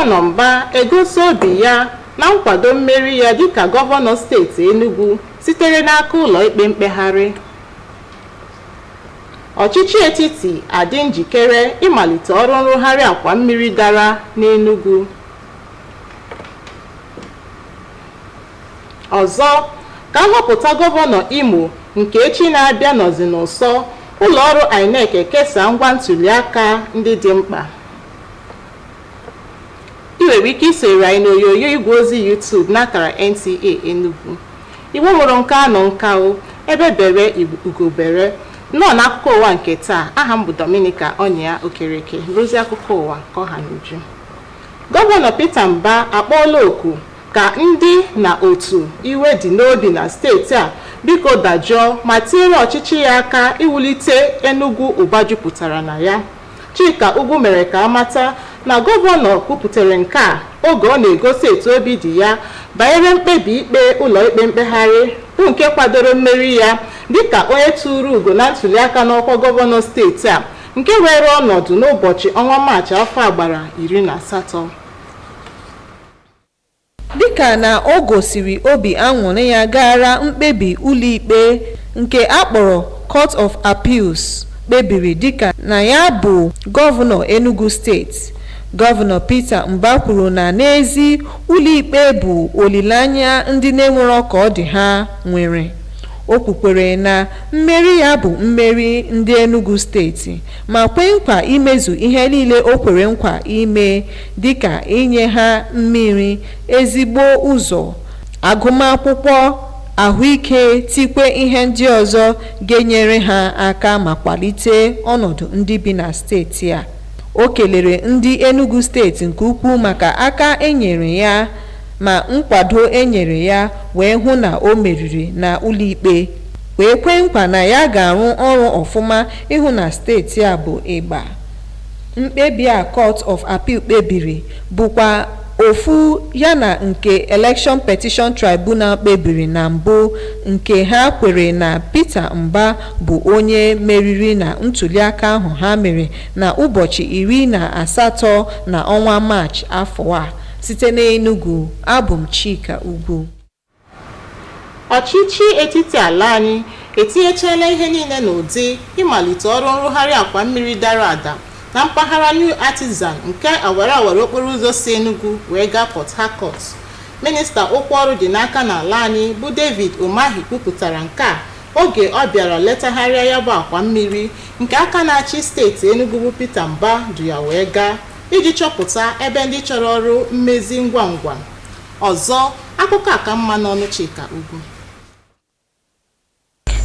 Gọvanọ Mba egosi obi ya na nkwado mmeri ya dịka gọvanọ steeti Enugu sitere n'aka ụlọ ikpe mkpegharị. Ọchịchị etiti adị njikere ịmalite ọrụ nrụgharị akwa mmiri dara n'Enugu. Ọzọ, ka nhọpụta gọvanọ Imo nke echi na-abịa nọzi n'ụsọ, ụlọọrụ INEC ekesa ngwa ntụliaka ndị dị mkpa. Ị nwere ike isonyere anyị n'onyonyo igwe ozi YouTube n'akara NTA Enugu. Igbo mụrụ nke anọ nka o, ebe bere ugo bere. Nọ n'akụkọ ụwa nke taa, aha m bụ Dominica Onyia Okereke, rozi akụkọ ụwa ka ọha n'uju. Gọvanọ Peter Mba akpọọla oku ka ndị na otu iwe dị n'obi na steeti a biko dajụọ ma tinyere ọchịchị ya aka iwulite Enugu ụba jupụtara na ya. Chika Ugwu mere ka amata na gọvanọ kwupụtara nke a oge ọ na-egosi etu obi dị ya banyere mkpebi ikpe ụlọ ikpe mkpegharị bụ nke kwadoro mmeri ya dịka onye tụrụ ugo na ntụliaka n'ọkwa gọvanọ steeti a nke were ọnọdụ n'ụbọchị ọnwa Maachị afọ agbara 18. Dịka na o gosiri obi aṅụrị ya gara mkpebi ụlọikpe nke akpọrọ Court of Appeals kpebiri dịka na ya bụ gọvanọ Enugu steeti, Gọvanọ Peter Mba kwuru na n'ezi ụlọikpe bụ olileanya ndị na-enwere ka ọ dị ha nwere. O kwukwere na mmeri ya bụ mmeri ndị Enugu steeti ma kwe nkwa imezu ihe niile o kwere nkwa ime dịka inye ha mmiri, ezigbo ụzọ, agụmakwụkwọ, ahụike, tikwe ihe ndị ọzọ ga-enyere ha aka ma kwalite ọnọdụ ndị bi na steeti a. O kelere ndị Enugu steeti nke ukwuu maka aka enyere ya ma nkwado enyere ya wee hụ na o meriri na ụlọikpe, wee kwe nkwa na ya ga-arụ ọrụ ọfụma ịhụ na steeti a bụ ịgba. Mkpebi a Court of Appeal kpebiri bụkwa ofu ya na nke Election Petition Tribunal kpebiri na mbụ, nke ha kwere na Peter Mba bụ onye meriri na ntụliaka ahụ ha mere na ụbọchị 18 na ọnwa Maachị afọ a. Site n'Enugu, abụ m Chika Ugwu. Ọchịchị etiti ala anyị etinyechala ihe niile n'ụdị ịmalite ọrụ nrụgharị akwa mmiri dara ada na mpaghara New Artisan nke awara okporo ụzọ si Enugu wee gaa Port Harcourt. Minista okwu ọrụ dị n'aka n'ala anyị bụ David Umahi kwupụtara nke a oge ọ bịara letagharịa ya bụ akwa mmiri nke aka na-achị steeti Enugu bụ Peter Mba du ya wee gaa iji chọpụta ebe ndị chọrọ ọrụ mmezi ngwa ngwa. Ọzọ, akụkọ a ka mma n'ọnụ Chika Ugwu.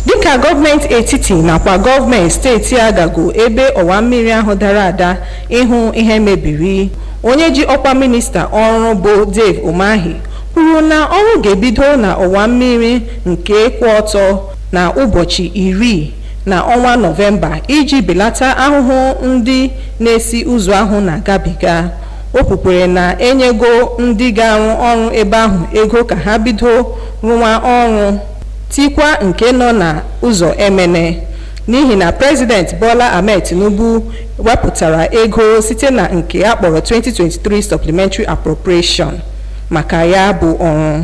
Dịka gọọmenti etiti nakwa gọọmenti steeti agago ebe ọwa mmiri ahụ dara ada ịhụ ihe mebiri, onye ji ọkwa minista ọrụ bụ Dave Umahi kwuru na ọrụ ga-ebido na ọwa mmiri nke kwụ ọtọ na ụbọchị 10 na ọnwa Nọvemba iji belata ahụhụ ndị na-esi ụzọ ahụ na-agabiga. O kwukwere na enyego ndị ga-arụ ọrụ ebe ahụ ego ka ha bido rụwa ọrụ, tikwa nke nọ na ụzọ emene n'ihi na President Bola Ahmed Tinubu wepụtara ego site na nke akpọrọ 2023 Supplementary Appropriation maka ya bụ ọrụ.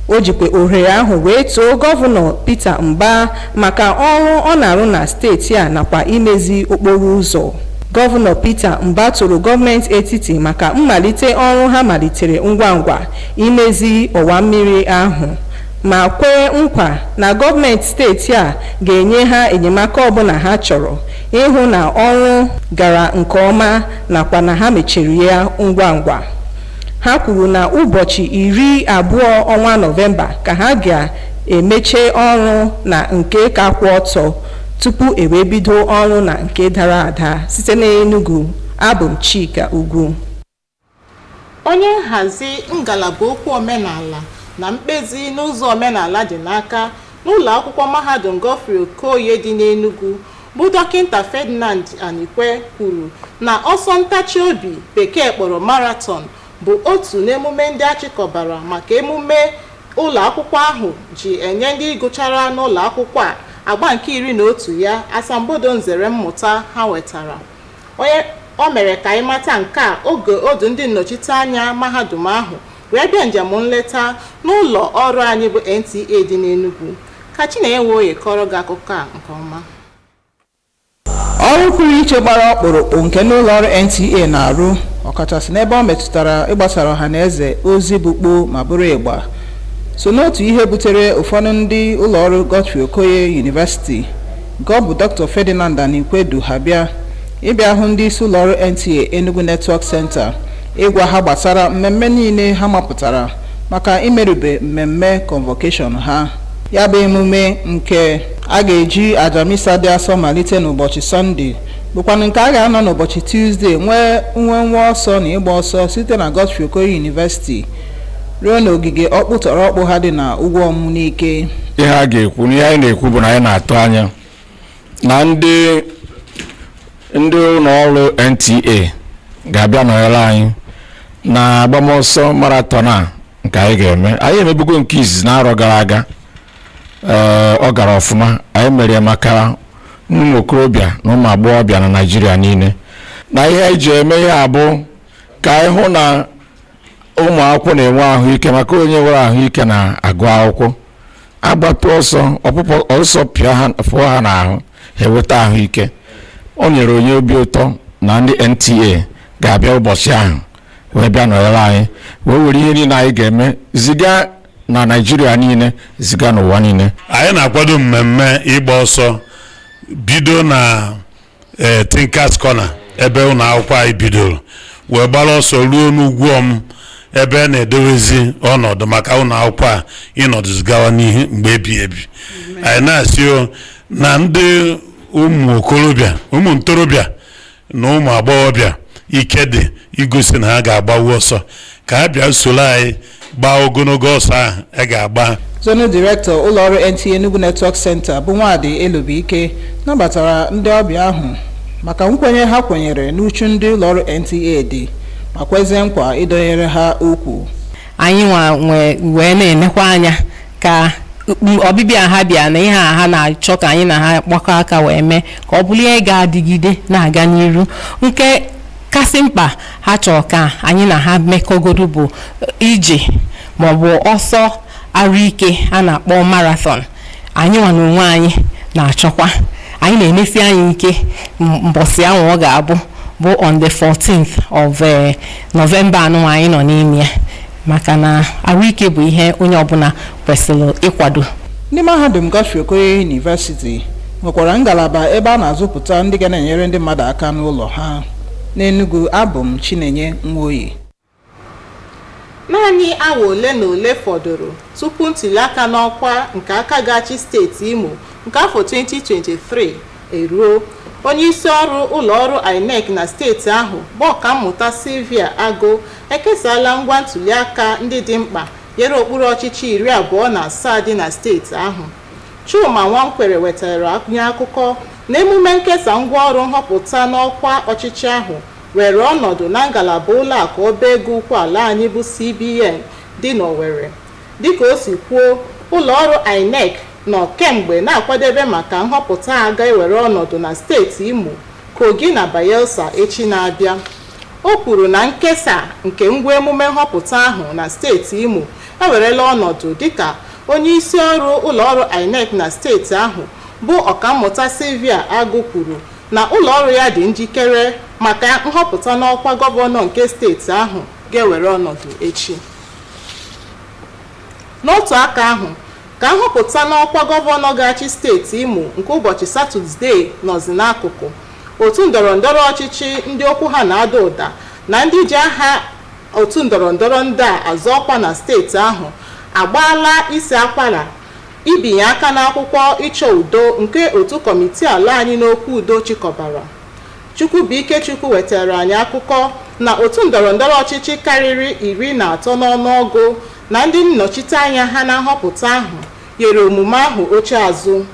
O jikwa ohere ahụ wee too Gọvanọ Peter Mba maka ọrụ ọ na-arụ na steeti a nakwa imezi okporo ụzọ. Gọvanọ Peter Mba toro gọọmenti etiti maka mmalite ọrụ ha malitere ngwa ngwa imezi ọwa mmiri ahụ ma kwee nkwa na gọọmenti steeti a ga-enye ha enyemaka ọbụla ha chọrọ ịhụ na ọrụ gara nke ọma nakwa na ha mechiri ya ngwa ngwa. Ha kwuru na ụbọchị 20 ọnwa Nọvemba ka ha ga-emeche ọrụ na nke ka kwụ ọtọ tupu ewee bido ọrụ na nke dara ada. Site n'Enugu, abụ m Chika Ugwu. Onye nhazi ngalaba okwu omenala na mkpezi n'ụzọ omenala dị n'aka n'ụlọ akwụkwọ mahadum Godfrey Okoye dị n'Enugu bụ Dọkịta Ferdinand Anikwe kwuru na ọsọ ntachi obi bekee kpọrọ marathon bụ otu n'emume ndị achịkọbara maka emume ụlọ akwụkwọ ahụ ji enye ndị gụchara n'ụlọ akwụkwọ a agba nke 11 ya asambodo nzere mmụta ha wetara. o mere ka anyị mata nke a oge odu ndị nnọchiteanya mahadum ahụ wee bịa njem nleta n'ụlọ ọrụ anyị bụ NTA dị n'Enugu. Ka Chinenye Nwoye kọrọ gị akụkọ a nke ọma. Ọrụ pụrụ iche gbara ọkpụrụkpụ nke n'ụlọ ọrụ NTA na-arụ ọkachasị n'ebe ọ metụtara ịgbasara ọha na eze ozi bụkpo ma bụrụ ịgba so n'otu ihe butere ụfọdụ ndị ụlọ ọrụ Godfrey Okoye University nke ọ bụ Dr. Ferdinand Anikwedu ha bịa ịbịa hụ ndị isi ụlọ ọrụ NTA Enugu Network Center ịgwa ha gbasara mmemme niile ha mapụtara maka imerube mmemme convocation ha. Ya bụ emume nke a ga-eji aja misa dị asọ malite n'ụbọchị Sọnde bụkwanụ nke a ga-anọ n'ụbọchị Tuesday nwee nwe ọsọ na ịgba ọsọ site na Godfrey Okoye University ruo n'ogige ọkpụtọrọ ọkpụ ha dị na Ugwuọmụ n'Ike. Ihe a ga-ekwu ihe anyị na-ekwu bụ na anyị na-atụ anya na ndị ụlọ ọrụ NTA ga-abịa nọnyere anyị na agbamọsọ marathon a nke anyị ga-eme. Anyị emebugo nke izizi n'arọ gara aga, ọ gara ọfụma. Anyị mere maka ụmụ okorobịa na ụmụ agbọghọbịa na Naịjirịa niile, na ihe anyị ji eme ya bụ ka anyị hụ na ụmụ akwụkwọ na-enwe ahụike, maka onye nwere ahụike na-agụ akwụkwọ agbapụ ọsọ ọsọ pụọ ha n'ahụ eweta ahụike. O nyere onye obi ụtọ na ndị NTA ga-abịa ụbọchị ahụ wee bịa nọrọ anyị wee were ihe niile anyị ga-eme ziga na Naịjirịa niile, ziga n'ụwa niile. Anyị na-akwado mmemme ịgba ọsọ bido na Thinkers Corner ebe ụlọ akwụkwọ anyị bidoro wee gbara ọsọ ruo n'Ugwuọmụ ebe na-edowezi ọnọdụ maka ụlọ akwụkwọ a ịnọdụzigawa n'ihe mgbe ebighị ebi. Anyị na-asị na ndị ụmụ okorobịa, ụmụ ntorobịa na ụmụ agbọghọbịa ike dị igosi na ha ga-agbawu ọsọ ka ha bịa soro anyị gbaa ogologo ọsọ ahụ a ga-agba. Zonal Director ụlọ ọrụ NTA Enugu Network Center bụ Nwadị Elubike nabatara ndị ọbịa ahụ maka nkwenye ha kwenyere n'uchu ndị ụlọ ọrụ NTA dị ma kwezie nkwa ịdọnyere ha okwu. Anyị wee na-enekwa anya ka ọbịbịa ha bịa na ihe a ha na-achọ ka anyị na ha gbakọ aka wee mee ka ọ bụrụ ihe ga-adịgide na-aga n'iru. Nke kasị mkpa ha chọrọ ka anyị na ha mekọgodo bụ ije maọbụ ọsọ arụike a na-akpọ marathon. Anyị nwa n'onwe anyị na-achọkwa, anyị na-emesi anyị ike mbọsị ahụ ọ ga-abụ bụ on the 14th of November anụ anyị nọ n'ime ya, maka na arụike bụ ihe onye ọbụla kwesịrị ịkwado. Ndị mahadum Godfrey Okoye University nwekwara ngalaba ebe a na-azụpụta ndị ga na-enyere ndị mmadụ aka n'ụlọ ha. N'Enugu, abụ m Chinenye Nwoye. Naanị awa ole na ole fọdụrụ tupu ntụliaka n'ọkwa nke aka ga-achị steeti Imo nke afọ 2023 eruo. Onye isi ọrụ ụlọ ọrụ INEC na steeti ahụ bụ Ọkammụta Sylvia Agụ ekesala ngwa ntụliaka ndị dị mkpa nyere okpuru ọchịchị 27 dị na steeti ahụ. Chuma Nwankwere wetara nye akụkọ na emume nkesa ngwaọrụ nhọpụta n'ọkwa ọchịchị ahụ were ọnọdụ na ngalaba ụlọakụ ọba ego ukwu ala anyị bụ CBN dị n'Owerri. Dịka o si kwuo, ụlọ ọrụ INEC nọ kemgbe na-akwadebe maka nhọpụta a ga-ewere ọnọdụ na steeti Imo, Kogi na Bayelsa echi na-abịa. O kwuru na nkesa nke ngwa emume nhọpụta ahụ na steeti Imo ewerela ọnọdụ dịka onye isi ọrụ ụlọ ọrụ INEC na steeti ahụ bụ Ọkammụta Sylvia Agụ kwuru na ụlọ ọrụ ya dị njikere maka nhọpụta n'ọkwa gọvanọ nke steeti ahụ ga-ewere ọnọdụ echi. N'otu aka ahụ, ka nhọpụta n'ọkwa gọvanọ ga-achị steeti Imo nke ụbọchị Satọdee nọzi n'akụkụ, otu ndọrọndọrọ ọchịchị ndị okwu ha na-ada ụda na ndị ji aha otu ndọrọndọrọ ndị a azọ ọkwa na steeti ahụ agbaala isi akwara ibinye aka n'akwụkwọ ịchọ udo nke otu kọmitii ala anyị n'okwu udo chịkọbara. Chukwubuike Chukwu wetara anyị akụkọ na otu ndọrọndọrọ ọchịchị karịrị 13 n'ọnụọgụ na ndị nnọchiteanya ha na nhọpụta ahụ nyere omume ahụ oche azụ.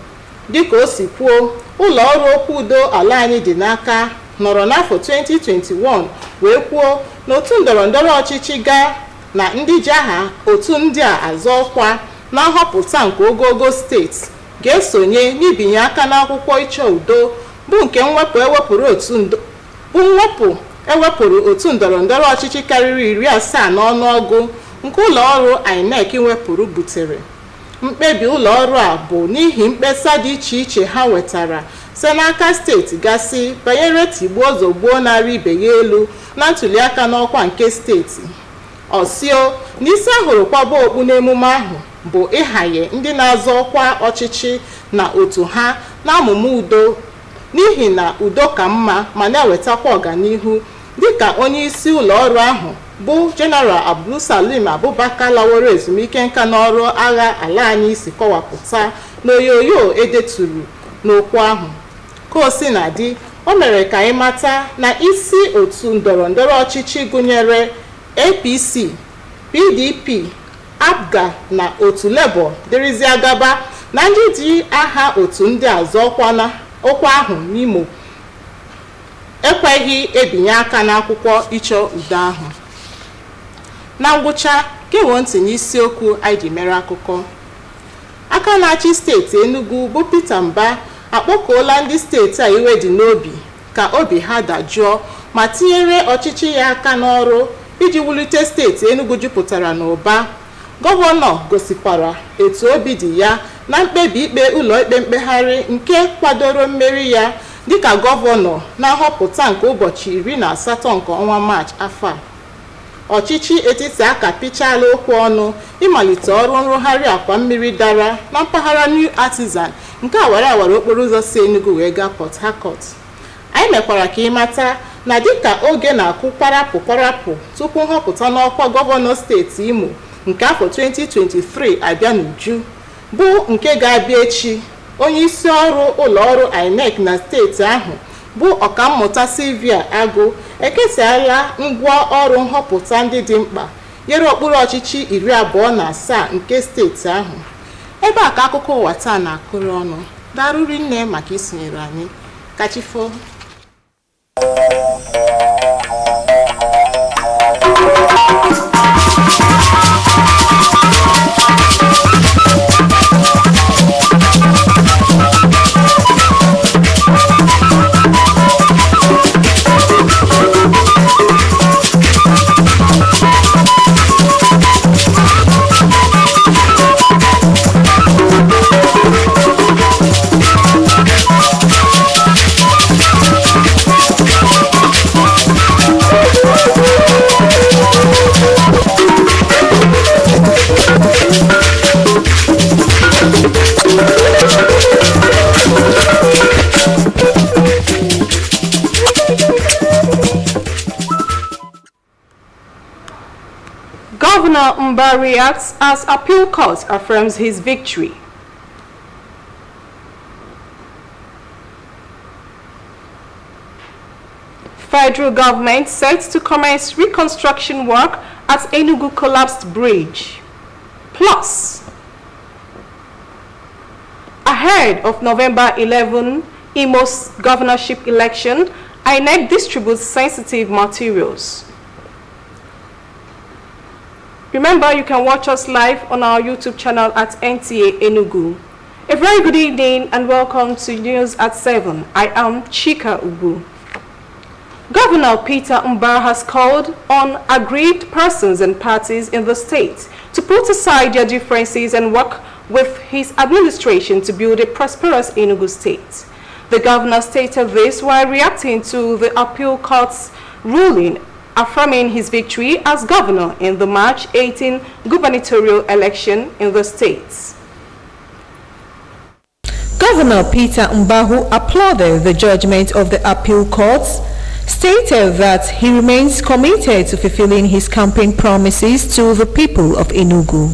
Dịka o si kwuo, ụlọ ọrụ okwu udo ala anyị dị n'aka nọrọ n'afọ 2021 wee kwuo na otu ndọrọndọrọ ọchịchị ga na ndị ji aha otu ndị a azọ ọkwa na nhọpụta nke ogogo steeti ga-esonye n'ibinye aka n'akwụkwọ ịchọ udo bụ nke mwepụ ewepụrụ otu bụ mwepụ ewepụrụ otu ndọrọndọrọ ọchịchị karịrị 70 n'ọnụọgụ nke ụlọọrụ INEC wepụrụ butere. Mkpebi ụlọọrụ a bụ n'ihi mkpesa dị iche iche ha wetara site n'aka steeti gasị banyere tigbuo zọgbuo narị ibe ya elu na ntụliaka n'ọkwa nke steeti. Ọsio n'isi ahụrụ kwaba okpu n'emume ahụ bụ ịhaye ndị na-azọ ọkwa ọchịchị na otu ha na-amụma udo n'ihi na udo ka mma ma na-ewetakwa ọganihu, dịka onye isi ụlọọrụ ahụ bụ General Abdulsalim Abubakar laworo ezumike nka n'ọrụ agha ala anyị si kọwapụta n'oyoyo edeturu n'okwu ahụ. Ka o si na dị, o mere ka anyị mata na isi otu ndọrọndọrọ ọchịchị gụnyere APC, PDP, APGA na otu Labour dịrịzi agaba na ndị ji aha otu ndị azọ ọkwa ahụ n'Imo ekweghị ebinye aka n'akwụkwọ ịchọ udo ahụ. Na ngwụcha, gewo ntị n'isiokwu anyị ji mere akụkọ. Aka na-achị steeti Enugu bụ Peter Mba akpọkuola ndị steeti a iwe dị n'obi ka obi ha dajụọ ma tinyere ọchịchị ya aka n'ọrụ iji wulite steeti Enugu jupụtara n'ụba. Gọvanọ gosikwara etu obi dị ya na mkpebi ikpe ụlọikpe mkpegharị nke kwadoro mmeri ya dịka gọvanọ na nhọpụta nke ụbọchị 18 nke ọnwa Maachị afọ a. Ọchịchị etiti akapịchala okwu ọnụ ịmalite ọrụ nrụgharị akwa mmiri dara na mpaghara New Artisan nke awara okporo ụzọ si Enugu wee gaa Port Harcourt. Anyị mekwara ka ịmata na dịka oge na-akụ kwarapụ tupu nhọpụta n'ọkwa gọvanọ steeti Imo nke afọ 2023 abịa n'uju bụ nke ga-abịa echi, onye isi ọrụ ụlọọrụ INEC na steeti ahụ bụ ọkammụta Sylvia Agụ ekesala ngwa ọrụ nhọpụta ndị dị mkpa nyere okpuru ọchịchị 27 nke steeti ahụ. Ebe a ka akụkọ ụwa taa na-akụrụ ọnụ. Darụrị nne maka isonyere anyị. Kachifo. Governor Mba reacts as appeal court affirms his victory. Federal government set to commence reconstruction work at Enugu collapsed bridge. Plus, ahead of November 11 Imo's governorship election, INEC distributes sensitive materials. Remember, you can watch us live on our YouTube channel at NTA Enugu. A very good evening and welcome to News at 7. I am Chika Ubu. Governor Peter Mba has called on aggrieved persons and parties in the state to put aside their differences and work with his administration to build a prosperous Enugu state. The governor stated this while reacting to the appeal court's ruling affirming his victory as governor in the March 18 gubernatorial election in the state. Governor Peter Mba, who applauded the judgment of the appeal courts, stated that he remains committed to fulfilling his campaign promises to the people of Enugu.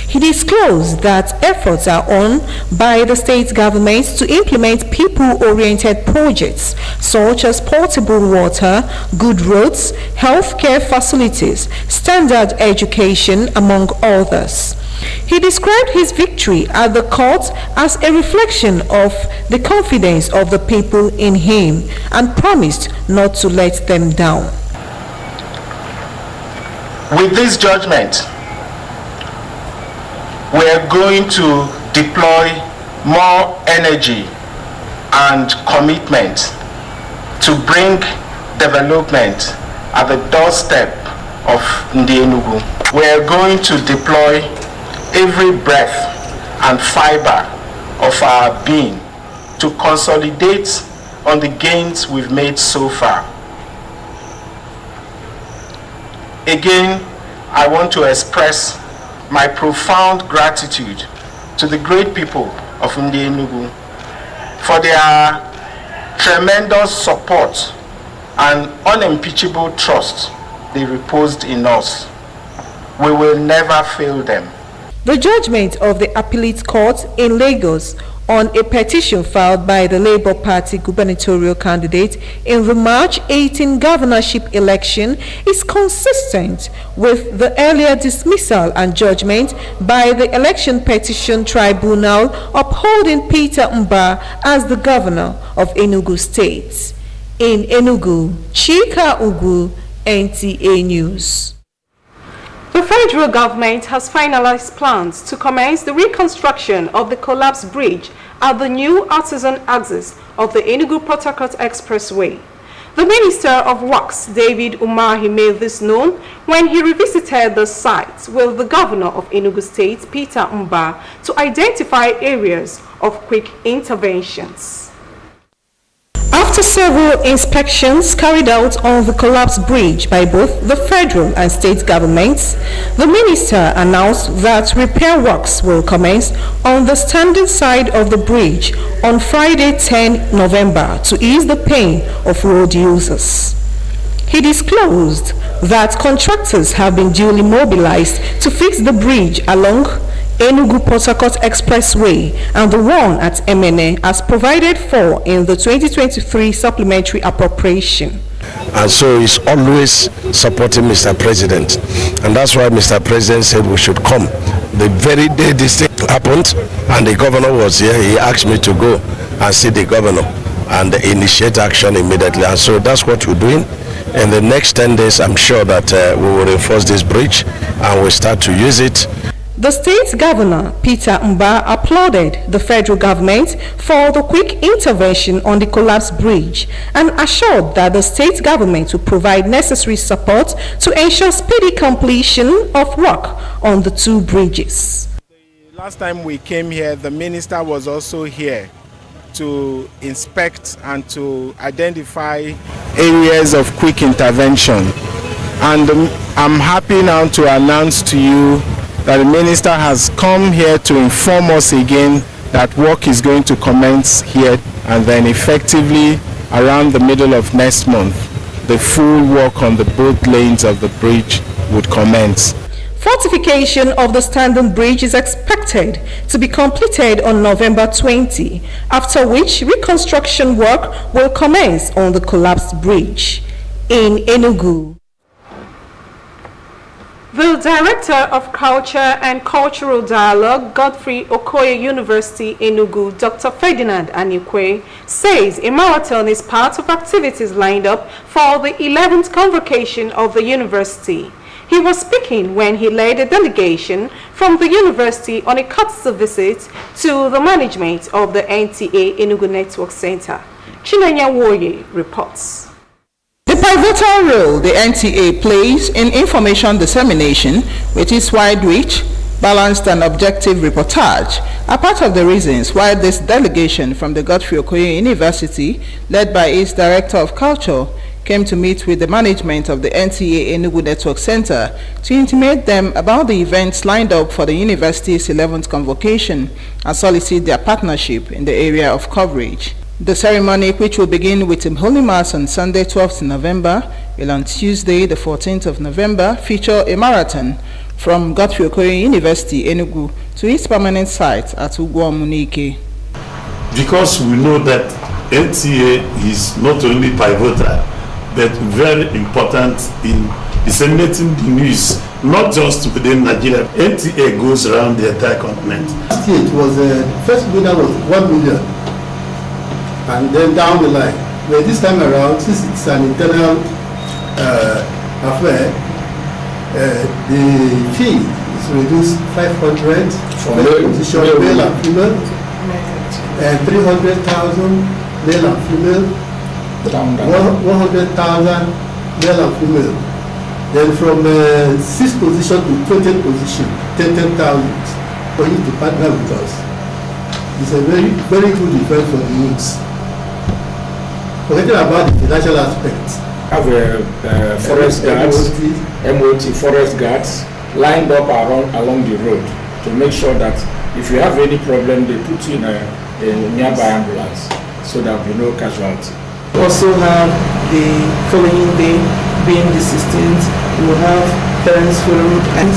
He disclosed that efforts are on by the state governments to implement people-oriented projects such as portable water, good roads, healthcare facilities, standard education, among others. He described his victory at the court as a reflection of the confidence of the people in him and promised not to let them down. With this judgment, we are going to deploy more energy and commitment to bring development at the doorstep of Enugu. We are going to deploy every breath and fiber of our being to consolidate on the gains we've made so far. Again, I want to express my profound gratitude to the great people of Enugu for their tremendous support and unimpeachable trust they reposed in us. We will never fail them. The judgment of the Appellate Court in Lagos on a petition filed by the Labour Party gubernatorial candidate in the March 18 governorship election is consistent with the earlier dismissal and judgment by the Election Petition Tribunal upholding Peter Mba as the governor of Enugu State. In Enugu, Chika Ugu, NTA News. The federal government has finalized plans to commence the reconstruction of the collapsed bridge at the new artisan axis of the Enugu Port Harcourt Expressway. The Minister of Works, David Umahi, made this known when he revisited the site with the Governor of Enugu State, Peter Mba, to identify areas of quick interventions. After several inspections carried out on the collapsed bridge by both the federal and state governments, the minister announced that repair works will commence on the standing side of the bridge on Friday 10 November to ease the pain of road users. He disclosed that contractors have been duly mobilized to fix the bridge along Enugu Port Harcourt Expressway and the one at MNA as provided for in the 2023 supplementary appropriation. And so he's always supporting Mr. President. And that's why Mr. President said we should come. The very day this thing happened and the governor was here, he asked me to go and see the governor and initiate action immediately. And so that's what we're doing. In the next 10 days, I'm sure that we will reinforce this bridge and we'll start to use it. The state governor, Peter Mba, applauded the federal government for the quick intervention on the collapsed bridge and assured that the state government will provide necessary support to ensure speedy completion of work on the two bridges. The last time we came here, the minister was also here to inspect and to identify areas of quick intervention. And I'm happy now to announce to you that the minister has come here to inform us again that work is going to commence here, and then effectively around the middle of next month, the full work on the both lanes of the bridge would commence. Fortification of the standing bridge is expected to be completed on November 20, after which reconstruction work will commence on the collapsed bridge. In Enugu, the Director of Culture and Cultural Dialogue, Godfrey Okoye University, Enugu, Dr. Ferdinand Anikwe, says a marathon is part of activities lined up for the 11th convocation of the university. He was speaking when he led a delegation from the university on a courtesy visit to the management of the NTA Enugu Network Center. Chinenya Woye reports. The pivotal role the NTA plays in information dissemination with its wide reach, balanced and objective reportage are part of the reasons why this delegation from the Godfrey Okoye University, led by its Director of Culture, came to meet with the management of the NTA Enugu Network Center to intimate them about the events lined up for the university's 11th convocation and solicit their partnership in the area of coverage. The ceremony, which will begin with a Holy Mass on Sunday 12th November, will on Tuesday the 14th of November feature a marathon from Godfrey Okoye University, Enugu, to its permanent site at Ugwomunike. Because we know that NTA is not only pivotal, but very important in disseminating the news, not just within Nigeria. NTA goes around the entire continent. Last year it was first winner was 1 million. And then down the line, but this time around, since it's an internal affair, the fee is reduced 500 for position male and female, and 300,000 male and female. 100,000 male and female. Then from 6th position to 20th position, 10,000 for you to partner with us. It's a very, very good event for the youths. Forgetting about the financial aspect. Have forest guards, MOT forest guards lined up along the road to make sure that if you have any problem, they put you in a nearby ambulance so there will be no casualty. We also have the following day, being the 16th, we will have parents forum, and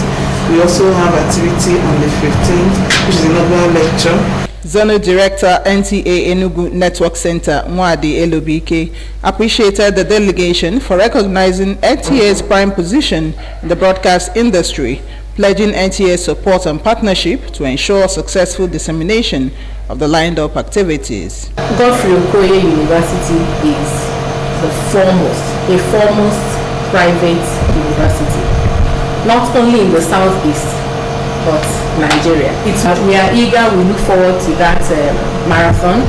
we also have activity on the 15th, which is another lecture. Zonal Director NTA Enugu Network Center Mwadi Elobike appreciated the delegation for recognizing NTA's prime position in the broadcast industry, pledging NTA's support and partnership to ensure successful dissemination of the lined-up activities. Godfrey Okoye University is a foremost private university, not only in the southeast, but Nigeria. We are eager, we look forward to that marathon.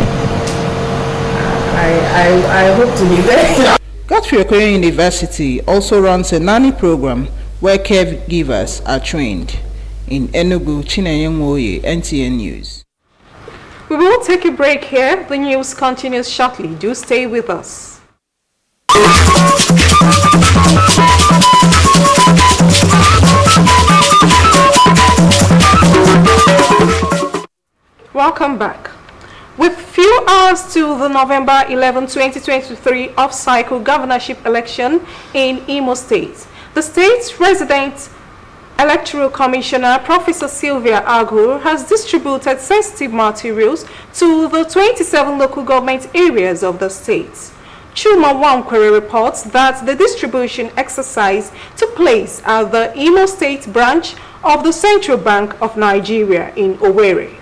I hope to be there. Godfrey Okoye University also runs a nanny program where caregivers are trained. In Enugu, Chinenye Nwoye, NTA News. We will take a break here. The news continues shortly. Do stay with us. Welcome back. With few hours to the November 11, 2023 off-cycle governorship election in Imo State, the state's resident Electoral Commissioner, Professor Sylvia Agur, has distributed sensitive materials to the 27 local government areas of the state. Chuma Wankwere reports that the distribution exercise took place at the Imo State branch of the Central Bank of Nigeria in Owerri.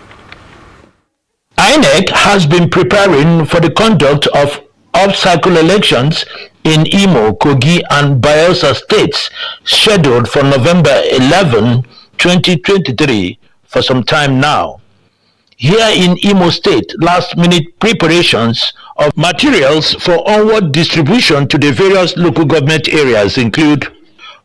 INEC has been preparing for the conduct of off-cycle elections in Imo, Kogi and Bayelsa states scheduled for November 11, 2023 for some time now. Here in Imo State, last-minute preparations of materials for onward distribution to the various local government areas include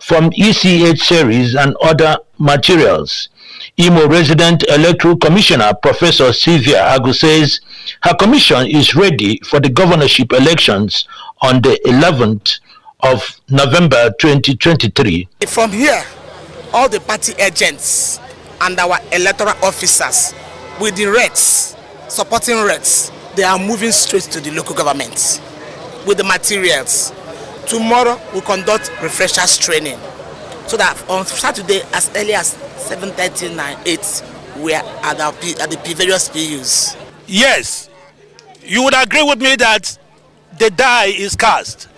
from ECH series and other materials. Imo resident Electoral Commissioner Professor Sylvia Agu says her commission is ready for the governorship elections on the 11th of November 2023. From here, all the party agents and our electoral officers with the RETs, supporting RETs, they are moving straight to the local government with the materials. Tomorrow we'll conduct refreshers training so that on Saturday as early as 7:30, 9, 8 we are at the various PUs. Yes, you would agree with me that the die is cast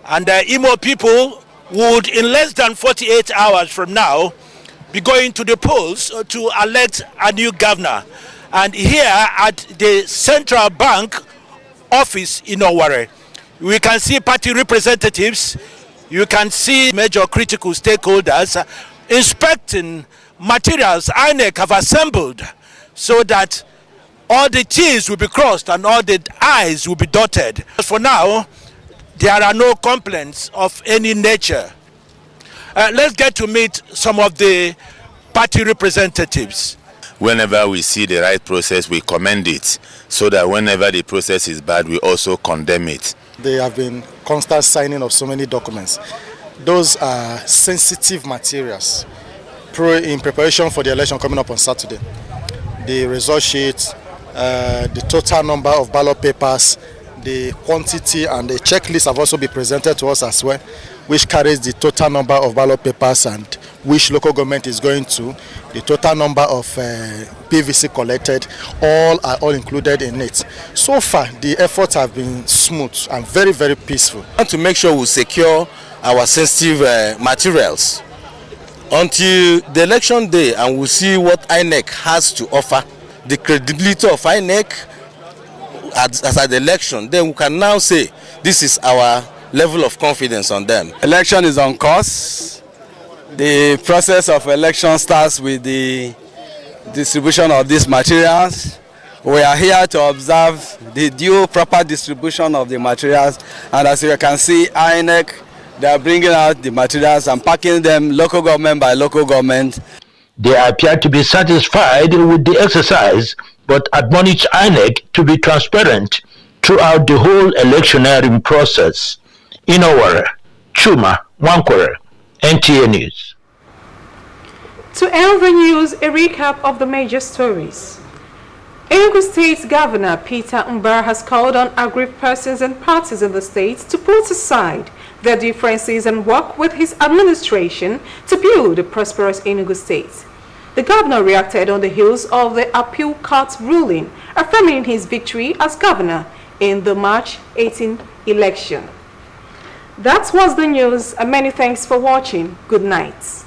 and the Imo people would in less than 48 hours from now be going to the polls to elect a new governor. And here at the Central Bank office in Owerri, we can see party representatives, you can see major critical stakeholders inspecting materials INEC have assembled so that all the T's will be crossed and all the I's will be dotted. For now, there are no complaints of any nature. Let's get to meet some of the party representatives. Whenever we see the right process, we commend it, so that whenever the process is bad, we also condemn it. There have been constant signing of so many documents. Those are sensitive materials in preparation for the election coming up on Saturday. The result sheet, the total number of ballot papers, the quantity and the checklist have also been presented to us as well, which carries the total number of ballot papers and which local government is going to, the total number of PVC collected, all included in it. So far, the efforts have been smooth and very, very peaceful. We want to make sure we secure our sensitive materials until the election day, and we'll see what INEC has to offer. The credibility of INEC as at the election, then we can now say this is our level of confidence on them. Election is on course. The process of election starts with the distribution of these materials. We are here to observe the due proper distribution of the materials, and as you can see, INEC, they are bringing out the materials and packing them local government by local government. They appear to be satisfied with the exercise, but admonish INEC to be transparent throughout the whole electioneering process. Inowara, Chuma, Wankwara, NTA News. To end the news, a recap of the major stories. Enugu State Governor Peter Mbar has called on aggrieved persons and parties in the state to put aside their differences and work with his administration to build a prosperous Enugu State. The governor reacted on the heels of the appeal court ruling, affirming his victory as governor in the March 18 election. That was the news, and many thanks for watching. Good night.